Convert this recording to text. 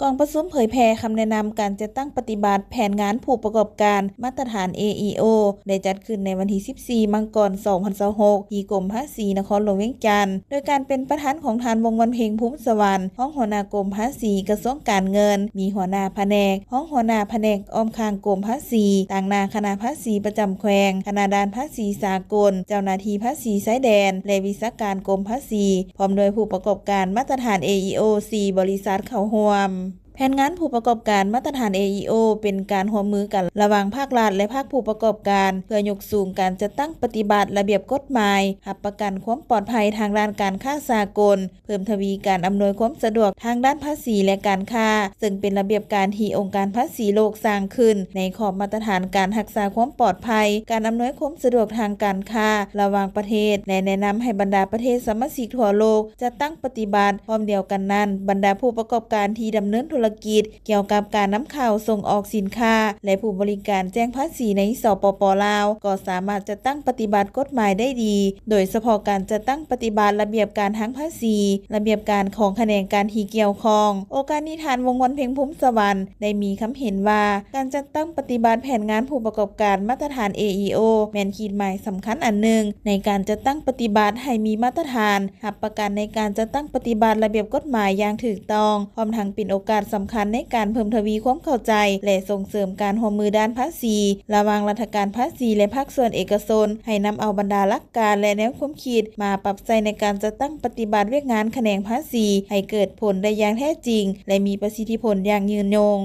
องประชุมเผยแพร่คำแนะนำการจัดตั้งปฏิบัติแผนงานผู้ประกอบการมาตรฐาน AEO ได้จัดขึ้นในวันที่ 14 มังกร 2026 ที่กรมภาษีนครหลวงเวียงจันทน์โดยการเป็นประธานของทานวงศ์วันเพ็งภูมิสวรรค์ห้องหัวหน้ากรมภาษีกระทรวงการเงินมีหัวหน้าแผนกห้องหัวหน้าแผนกอ้อมข้างกรมภาษีต่างหน้าคณะภาษีประจำแขวงคณะด้านภาษีสากลเจ้าหน้าที่ภาษีชายแดนและวิชาการกรมภาษีพร้อมโดยผู้ประกอบการมาตรฐาน AEO 4 บริษัทเข้าร่วมแผนงานผู้ประกอบการมาตรฐาน AEO เป็นการร่วมมือกันระหว่างภาครัฐและภาคผู้ประกอบการเพื่อยกสูงการจัดตั้งปฏิบัติระเบียบกฎหมายรับประกันความปลอดภัยทางด้านการค้าสากลเพิ่มทวีการอำนวยความสะดวกทางด้านภาษีและการค้าซึ่งเป็นระเบียบการที่องค์การภาษีโลกสร้างขึ้นในขอบมาตรฐานการรักษาความปลอดภัยการอำนวยความสะดวกทางการค้าระหว่างประเทศและแนะนำให้บรรดาประเทศสมาชิกทั่วโลกจัดตั้งปฏิบัติพร้อมเดียวกันนั้นบรรดาผู้ประกอบการที่ดำเนินธุรกิจเกี่ยวกับการนำเข้าส่งออกสินค้าและผู้บริการแจ้งภาษีในสปป.ลาวก็สามารถจัดตั้งปฏิบัติกฎหมายได้ดีโดยเฉพาะการจัดตั้งปฏิบัติระเบียบการทางภาษีระเบียบการของแขนงการที่เกี่ยวข้องโอกาสนิทานวงศ์วันเพ็งภูมิสวรรค์ได้มีคำเห็นว่าการจัดตั้งปฏิบัติแผนงานผู้ประกอบการมาตรฐาน AEO แม่นขีดหมายสำคัญอันหนึ่งในการจัดตั้งปฏิบัติให้มีมาตรฐานรับประกันในการจัดตั้งปฏิบัติระเบียบกฎหมายอย่างถูกต้องพร้อมทั้งเป็นโอกาสสำคัญในการเพิ่มทวีความเข้าใจและส่งเสริมการร่วมมือด้านภาษีระหว่างรัฐการภาษีและภาคส่วนเอกชนให้นำเอาบรรดาหลักการและแนวความคิดมาปรับใช้ในการจัดตั้งปฏิบัติเวียกงานแขนงภาษีให้เกิดผลได้อย่างแท้จริงและมีประสิทธิผลอย่างยืนยง